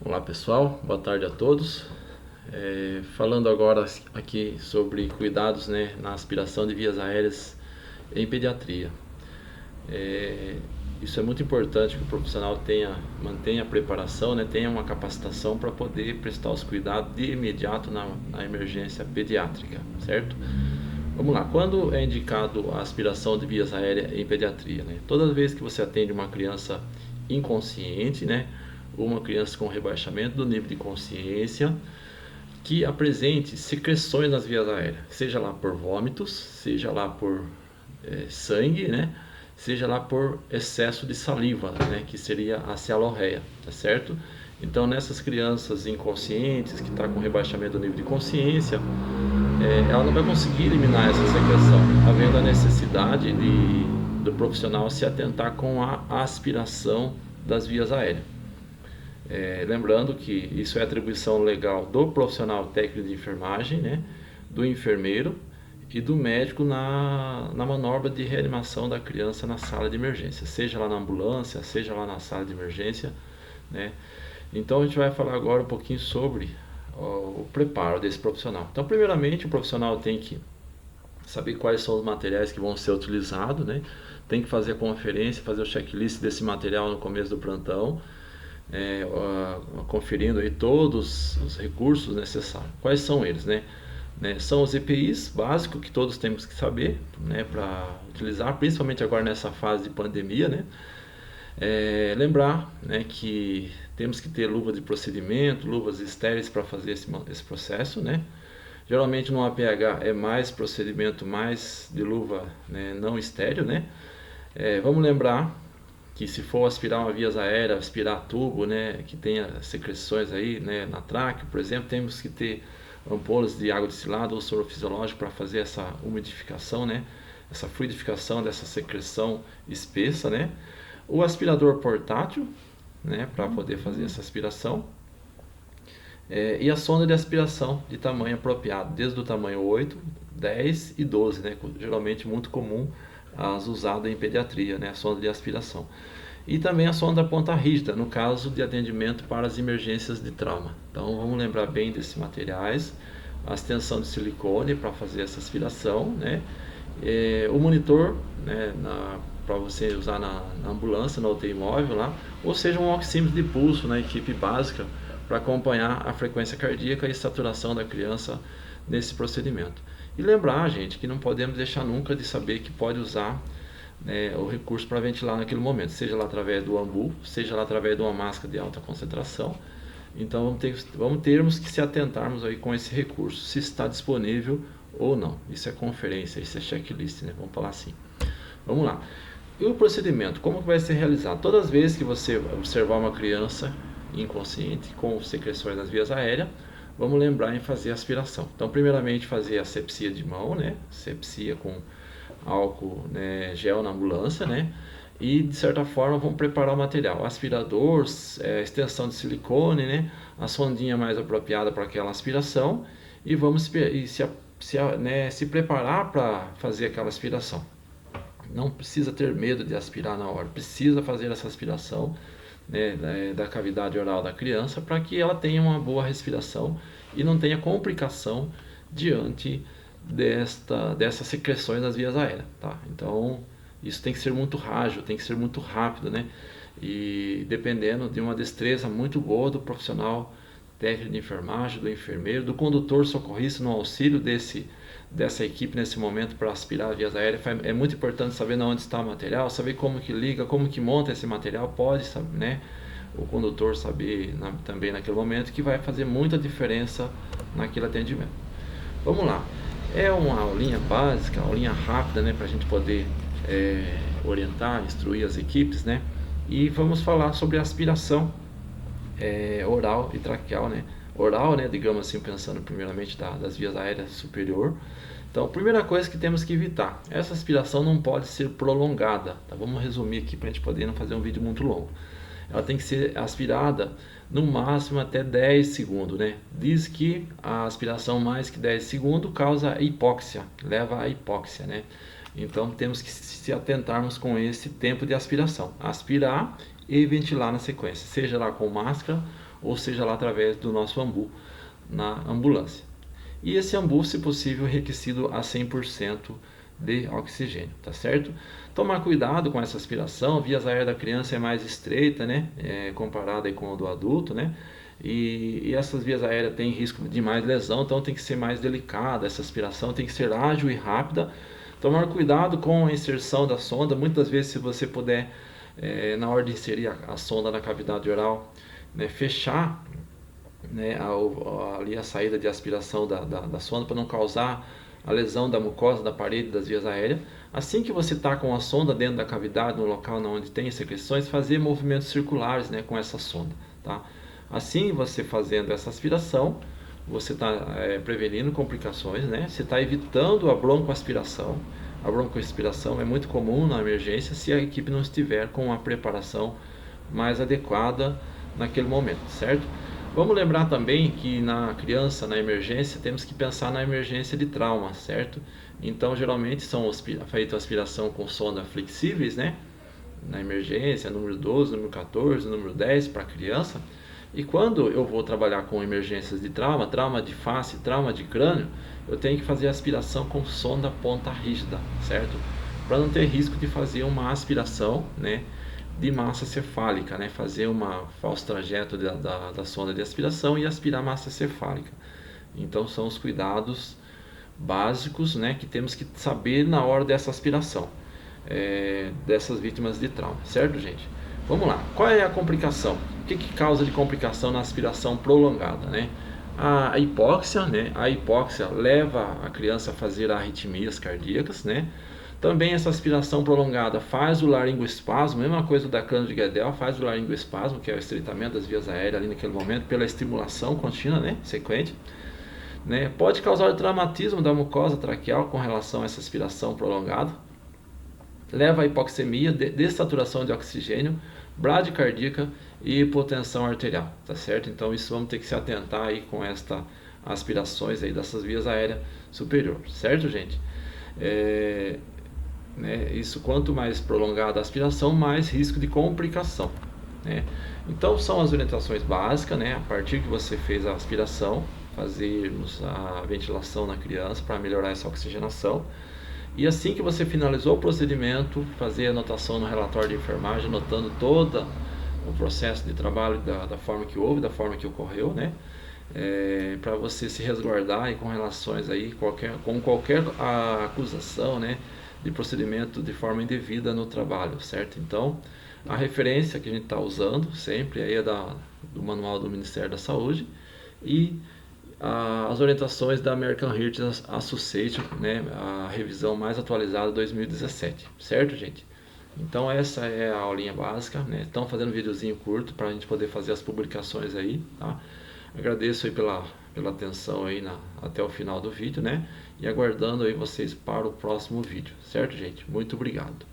Olá pessoal, boa tarde a todos. Falando agora aqui sobre cuidados, na aspiração de vias aéreas em pediatria. Isso é muito importante que o profissional mantenha a preparação, tenha uma capacitação para poder prestar os cuidados de imediato na emergência pediátrica, certo? Vamos lá, quando é indicado a aspiração de vias aéreas em pediatria? Toda vez que você atende uma criança inconsciente, ou uma criança com rebaixamento do nível de consciência, que apresente secreções nas vias aéreas, seja lá por vômitos, seja lá por sangue, seja lá por excesso de saliva, que seria a cialorreia, tá certo? Então, nessas crianças inconscientes, que está com rebaixamento do nível de consciência, ela não vai conseguir eliminar essa secreção, havendo a necessidade do profissional se atentar com a aspiração das vias aéreas. Lembrando que isso é atribuição legal do profissional técnico de enfermagem, do enfermeiro e do médico na manobra de reanimação da criança na sala de emergência, seja lá na ambulância, seja lá na sala de emergência, Então a gente vai falar agora um pouquinho sobre o preparo desse profissional. Então, primeiramente, o profissional tem que saber quais são os materiais que vão ser utilizados, Tem que fazer a conferência, fazer o checklist desse material no começo do plantão, conferindo aí todos os recursos necessários. Quais são eles, São os EPIs básicos que todos temos que saber, para utilizar, principalmente agora nessa fase de pandemia, lembrar, que temos que ter luva de procedimento, luvas estéreis para fazer esse processo, Geralmente no APH é mais procedimento, mais de luva, não estéreo, Vamos lembrar que se for aspirar uma vias aérea, aspirar tubo, que tenha secreções aí, na tráquea, por exemplo, temos que ter ampolas de água destilada ou soro fisiológico para fazer essa umidificação, essa fluidificação dessa secreção espessa, O aspirador portátil, para poder fazer essa aspiração, e a sonda de aspiração de tamanho apropriado, desde o tamanho 8, 10 e 12, geralmente muito comum as usadas em pediatria, a sonda de aspiração. E também a sonda ponta rígida, no caso de atendimento para as emergências de trauma. Então vamos lembrar bem desses materiais, a extensão de silicone para fazer essa aspiração, o monitor, para você usar na ambulância, na UTI móvel lá, ou seja, um oxímetro de pulso na equipe básica para acompanhar a frequência cardíaca e saturação da criança nesse procedimento. E lembrar, gente, que não podemos deixar nunca de saber que pode usar o recurso para ventilar naquele momento, seja lá através do ambu, seja lá através de uma máscara de alta concentração. Então termos que se atentarmos aí com esse recurso, se está disponível ou não. Isso é conferência, isso é checklist, vamos falar assim. Vamos lá. E o procedimento, como que vai ser realizado? Todas as vezes que você observar uma criança inconsciente com secreções nas vias aéreas, vamos lembrar em fazer a aspiração. Então, primeiramente, fazer a asepsia de mão, asepsia com álcool, gel na ambulância, E, de certa forma, vamos preparar o material. Aspirador, extensão de silicone, a sondinha mais apropriada para aquela aspiração. E vamos se preparar para fazer aquela aspiração. Não precisa ter medo de aspirar na hora, precisa fazer essa aspiração da cavidade oral da criança para que ela tenha uma boa respiração e não tenha complicação diante dessas secreções nas vias aéreas, tá? Então, isso tem que ser muito ágil, tem que ser muito rápido, E dependendo de uma destreza muito boa do profissional técnico de enfermagem, do enfermeiro, do condutor socorrista no auxílio dessa equipe nesse momento para aspirar as vias aéreas. É muito importante saber onde está o material, saber como que liga, como que monta esse material, pode saber, o condutor saber também naquele momento, que vai fazer muita diferença naquele atendimento. Vamos lá, é uma aulinha básica, aulinha rápida, para a gente poder orientar, instruir as equipes, E vamos falar sobre a aspiração oral e traqueal, Oral, digamos assim, pensando primeiramente das vias aéreas superior. Então, a primeira coisa que temos que evitar, essa aspiração não pode ser prolongada, tá? Vamos resumir aqui para a gente poder não fazer um vídeo muito longo. Ela tem que ser aspirada no máximo até 10 segundos, Diz que a aspiração mais que 10 segundos causa hipóxia, leva à hipóxia, Então temos que se atentarmos com esse tempo de aspiração. Aspirar e ventilar na sequência, seja lá com máscara ou seja lá através do nosso ambu na ambulância. E esse ambu, se possível, enriquecido a 100% de oxigênio, tá certo? Tomar cuidado com essa aspiração, a via aérea da criança é mais estreita, né, comparada aí com a do adulto, né, e essas vias aéreas têm risco de mais lesão, então tem que ser mais delicada essa aspiração, tem que ser ágil e rápida. Tomar cuidado com a inserção da sonda, muitas vezes se você puder, na hora de inserir a sonda na cavidade oral, né, fechar, né, ali a saída de aspiração da sonda para não causar a lesão da mucosa da parede das vias aéreas. Assim que você está com a sonda dentro da cavidade, no local onde tem secreções, fazer movimentos circulares, né, com essa sonda, tá? Assim, você fazendo essa aspiração, você está prevenindo complicações, né? Você está evitando a broncoaspiração. A broncoaspiração é muito comum na emergência se a equipe não estiver com a preparação mais adequada naquele momento, certo? Vamos lembrar também que na criança, na emergência, temos que pensar na emergência de trauma, certo? Então, geralmente são feitas aspiração com sonda flexíveis, né? Na emergência, número 12, número 14, número 10 para criança. E quando eu vou trabalhar com emergências de trauma, trauma de face, trauma de crânio, eu tenho que fazer aspiração com sonda ponta rígida, certo? Para não ter risco de fazer uma aspiração, né, de massa cefálica, né? Fazer uma falso trajeto da sonda de aspiração e aspirar massa cefálica. Então são os cuidados básicos, né, que temos que saber na hora dessa aspiração, dessas vítimas de trauma, certo, gente? Vamos lá, qual é a complicação? O que causa de complicação na aspiração prolongada, né? A hipóxia, né? A hipóxia leva a criança a fazer arritmias cardíacas, né? Também essa aspiração prolongada faz o laringoespasmo, mesma coisa da cânula de Guedel, faz o laringoespasmo, que é o estreitamento das vias aéreas ali naquele momento, pela estimulação contínua, né? Sequente. Né? Pode causar traumatismo da mucosa traqueal com relação a essa aspiração prolongada. Leva a hipoxemia, dessaturação de oxigênio, bradicardia e hipotensão arterial, tá certo? Então isso vamos ter que se atentar aí com estas aspirações aí dessas vias aéreas superior, certo, gente? Né, isso, quanto mais prolongada a aspiração, mais risco de complicação, né? Então são as orientações básicas, né? A partir que você fez a aspiração, fazermos a ventilação na criança para melhorar essa oxigenação. E assim que você finalizou o procedimento, fazer a anotação no relatório de enfermagem, anotando todo o processo de trabalho da forma que houve, da forma que ocorreu, né? Para você se resguardar aí com relações aí com qualquer acusação, né, de procedimento de forma indevida no trabalho, certo? Então, a referência que a gente está usando sempre aí é do manual do Ministério da Saúde e as orientações da American Heart Association, né, a revisão mais atualizada 2017, certo, gente? Então essa é a aulinha básica, né? Estão fazendo um videozinho curto para a gente poder fazer as publicações aí, tá? Agradeço aí pela atenção aí até o final do vídeo, né? E aguardando aí vocês para o próximo vídeo, certo, gente? Muito obrigado.